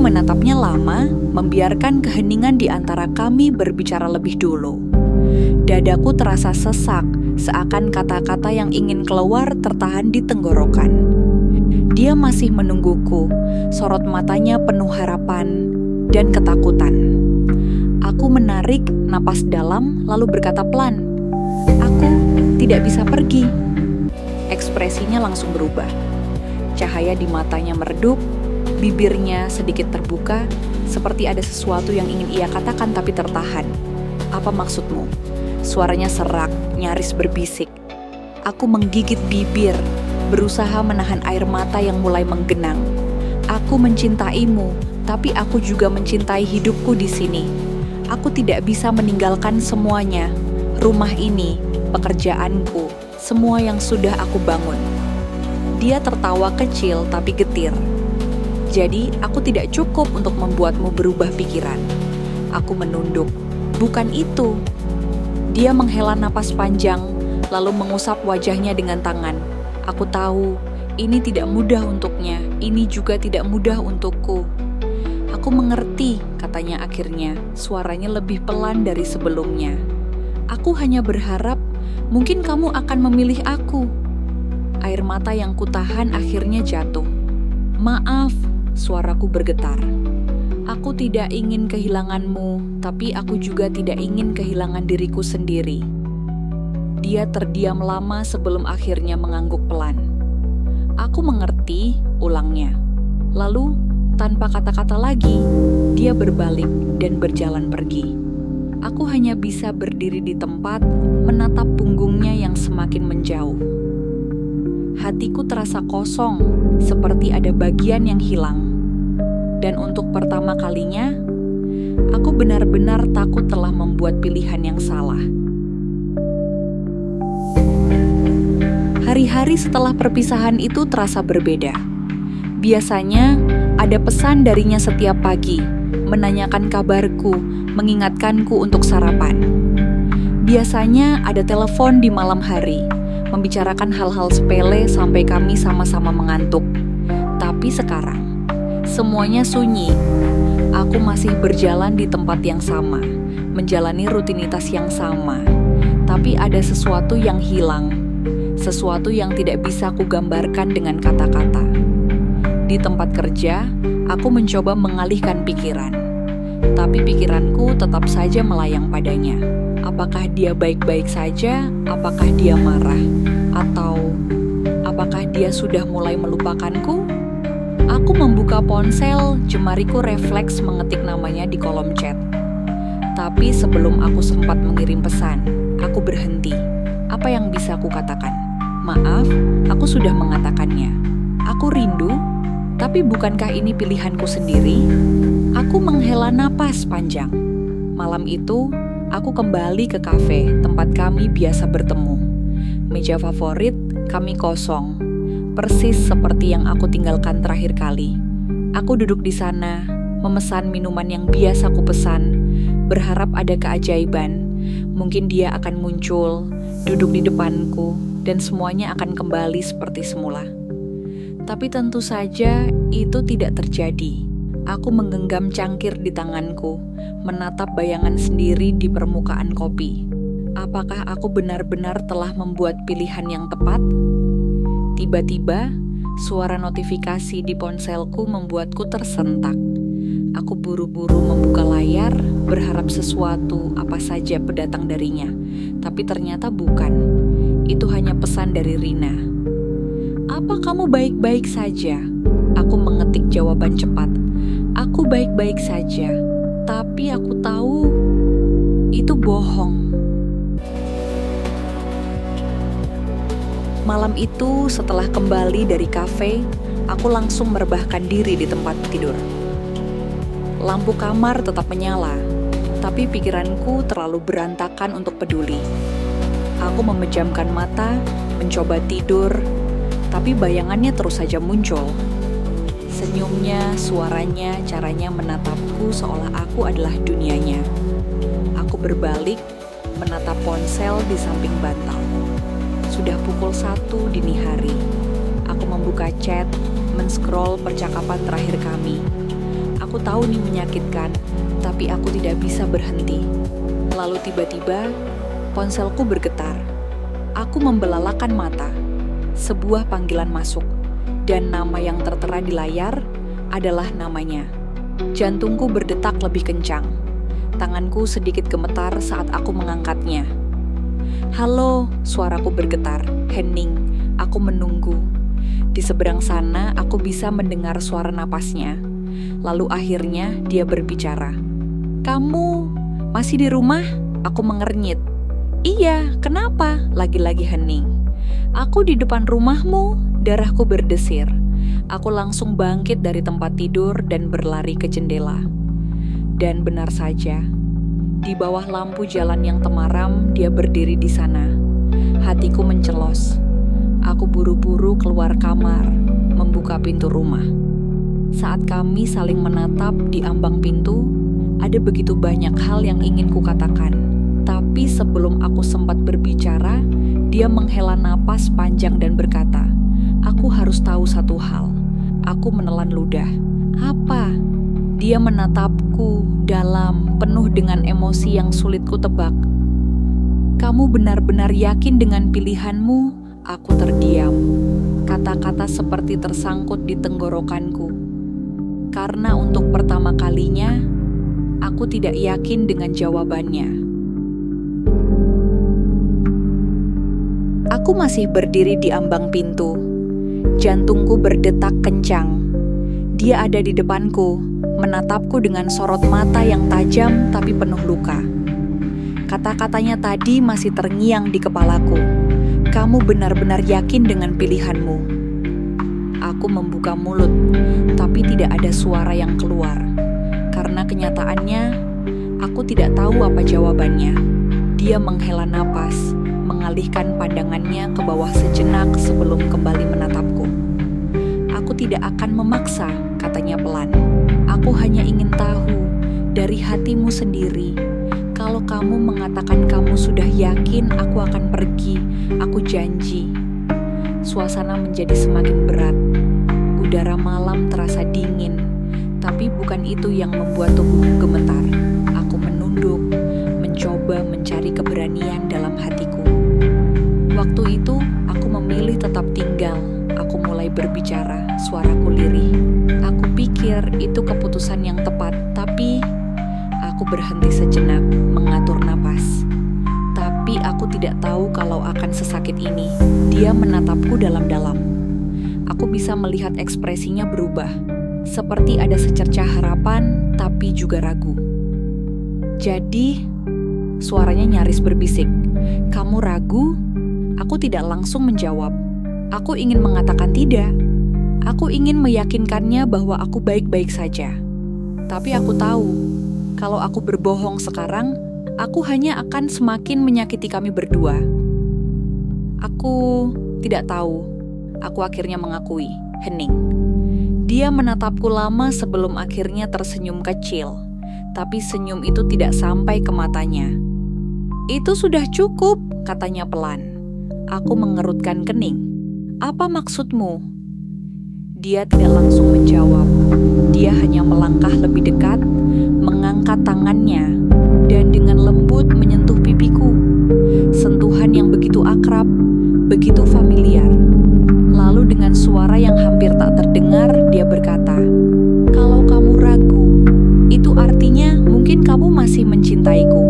menatapnya lama, membiarkan keheningan di antara kami berbicara lebih dulu. Dadaku terasa sesak, seakan kata-kata yang ingin keluar tertahan di tenggorokan. Dia masih menungguku, sorot matanya penuh harapan dan ketakutan. Aku menarik napas dalam lalu berkata pelan, "Aku tidak bisa pergi." Ekspresinya langsung berubah. Cahaya di matanya meredup, bibirnya sedikit terbuka, seperti ada sesuatu yang ingin ia katakan tapi tertahan. "Apa maksudmu?" Suaranya serak, nyaris berbisik. Aku menggigit bibir, berusaha menahan air mata yang mulai menggenang. "Aku mencintaimu, tapi aku juga mencintai hidupku di sini. Aku tidak bisa meninggalkan semuanya, rumah ini, pekerjaanku, semua yang sudah aku bangun." Dia tertawa kecil tapi getir. "Jadi, aku tidak cukup untuk membuatmu berubah pikiran." Aku menunduk. "Bukan itu." Dia menghela napas panjang, lalu mengusap wajahnya dengan tangan. Aku tahu, ini tidak mudah untuknya, ini juga tidak mudah untukku. "Aku mengerti," katanya akhirnya, suaranya lebih pelan dari sebelumnya. "Aku hanya berharap, mungkin kamu akan memilih aku." Air mata yang kutahan akhirnya jatuh. "Maaf," suaraku bergetar. "Aku tidak ingin kehilanganmu, tapi aku juga tidak ingin kehilangan diriku sendiri." Dia terdiam lama sebelum akhirnya mengangguk pelan. "Aku mengerti," ulangnya. Lalu, tanpa kata-kata lagi, dia berbalik dan berjalan pergi. Aku hanya bisa berdiri di tempat, menatap punggungnya yang semakin menjauh. Hatiku terasa kosong, seperti ada bagian yang hilang. Dan untuk pertama kalinya, aku benar-benar takut telah membuat pilihan yang salah. Hari-hari setelah perpisahan itu terasa berbeda. Biasanya, ada pesan darinya setiap pagi, menanyakan kabarku, mengingatkanku untuk sarapan. Biasanya ada telepon di malam hari, membicarakan hal-hal sepele sampai kami sama-sama mengantuk. Tapi sekarang, semuanya sunyi. Aku masih berjalan di tempat yang sama, menjalani rutinitas yang sama. Tapi ada sesuatu yang hilang, sesuatu yang tidak bisa kugambarkan dengan kata-kata. Di tempat kerja, aku mencoba mengalihkan pikiran. Tapi pikiranku tetap saja melayang padanya. Apakah dia baik-baik saja? Apakah dia marah? Atau apakah dia sudah mulai melupakanku? Aku membuka ponsel, jemariku refleks mengetik namanya di kolom chat. Tapi sebelum aku sempat mengirim pesan, aku berhenti. Apa yang bisa aku katakan? "Maaf, aku sudah mengatakannya. Aku rindu, tapi bukankah ini pilihanku sendiri?" Aku menghela napas panjang. Malam itu, aku kembali ke kafe tempat kami biasa bertemu. Meja favorit kami kosong, persis seperti yang aku tinggalkan terakhir kali. Aku duduk di sana, memesan minuman yang biasa ku pesan, berharap ada keajaiban. Mungkin dia akan muncul, duduk di depanku, dan semuanya akan kembali seperti semula. Tapi tentu saja itu tidak terjadi. Aku menggenggam cangkir di tanganku, menatap bayangan sendiri di permukaan kopi. Apakah aku benar-benar telah membuat pilihan yang tepat? Tiba-tiba, suara notifikasi di ponselku membuatku tersentak. Aku buru-buru membuka layar, berharap sesuatu apa saja berdatang darinya. Tapi ternyata bukan. Itu hanya pesan dari Rina. "Apa kamu baik-baik saja?" Aku mengetik jawaban cepat. "Aku baik-baik saja, tapi aku tahu itu bohong." Malam itu, setelah kembali dari kafe, aku langsung merebahkan diri di tempat tidur. Lampu kamar tetap menyala, tapi pikiranku terlalu berantakan untuk peduli. Aku memejamkan mata, mencoba tidur, tapi bayangannya terus saja muncul. Senyumnya, suaranya, caranya menatapku seolah aku adalah dunianya. Aku berbalik, menatap ponsel di samping bantal. Sudah pukul 1 dini hari. Aku membuka chat, men-scroll percakapan terakhir kami. Aku tahu ini menyakitkan, tapi aku tidak bisa berhenti. Lalu tiba-tiba, ponselku bergetar. Aku membelalakan mata. Sebuah panggilan masuk, dan nama yang tertera di layar adalah namanya. Jantungku berdetak lebih kencang. Tanganku sedikit gemetar saat aku mengangkatnya. "Halo," suaraku bergetar. "Henning, aku menunggu." Di seberang sana, aku bisa mendengar suara napasnya. Lalu akhirnya dia berbicara. "Kamu masih di rumah?" Aku mengernyit. "Iya, kenapa?" Lagi-lagi Henning. "Aku di depan rumahmu," darahku berdesir. Aku langsung bangkit dari tempat tidur dan berlari ke jendela. Dan benar saja, di bawah lampu jalan yang temaram, dia berdiri di sana. Hatiku mencelos. Aku buru-buru keluar kamar, membuka pintu rumah. Saat kami saling menatap di ambang pintu, ada begitu banyak hal yang ingin kukatakan. Tapi sebelum aku sempat berbicara, dia menghela napas panjang dan berkata, "Aku harus tahu satu hal." Aku menelan ludah. "Apa?" Dia menatapku dalam, penuh dengan emosi yang sulit ku tebak. "Kamu benar-benar yakin dengan pilihanmu?" Aku terdiam. Kata-kata seperti tersangkut di tenggorokanku. Karena untuk pertama kalinya, aku tidak yakin dengan jawabannya. Aku masih berdiri di ambang pintu. Jantungku berdetak kencang. Dia ada di depanku, menatapku dengan sorot mata yang tajam tapi penuh luka. Kata-katanya tadi masih terngiang di kepalaku. "Kamu benar-benar yakin dengan pilihanmu?" Aku membuka mulut, tapi tidak ada suara yang keluar. Karena kenyataannya, aku tidak tahu apa jawabannya. Dia menghela napas, mengalihkan pandangannya ke bawah sejenak sebelum kembali menatapku. "Aku tidak akan memaksa," katanya pelan. "Aku hanya ingin tahu dari hatimu sendiri. Kalau kamu mengatakan kamu sudah yakin aku akan pergi, aku janji." Suasana menjadi semakin berat. Udara malam terasa dingin, tapi bukan itu yang membuat tubuhku gemetar. Aku menunduk, mencoba mencari keberanian dalam hatiku. Waktu itu, aku memilih tetap tinggal. Aku mulai berbicara, suaraku lirih. Aku pikir itu keputusan yang tepat, tapi aku berhenti sejenak, mengatur napas. Tapi aku tidak tahu kalau akan sesakit ini. Dia menatapku dalam-dalam. Aku bisa melihat ekspresinya berubah, seperti ada secercah harapan, tapi juga ragu. "Jadi," suaranya nyaris berbisik, "kamu ragu?" Aku tidak langsung menjawab. Aku ingin mengatakan tidak. Aku ingin meyakinkannya bahwa aku baik-baik saja. Tapi aku tahu, kalau aku berbohong sekarang, aku hanya akan semakin menyakiti kami berdua. "Aku tidak tahu," aku akhirnya mengakui, "Henning." Dia menatapku lama sebelum akhirnya tersenyum kecil, tapi senyum itu tidak sampai ke matanya. "Itu sudah cukup," katanya pelan. Aku mengerutkan kening. "Apa maksudmu?" Dia tidak langsung menjawab. Dia hanya melangkah lebih dekat, mengangkat tangannya, dan dengan lembut menyentuh pipiku. Sentuhan yang begitu akrab, begitu familiar. Lalu dengan suara yang hampir tak terdengar, dia berkata, "Kalau kamu ragu, itu artinya mungkin kamu masih mencintaiku."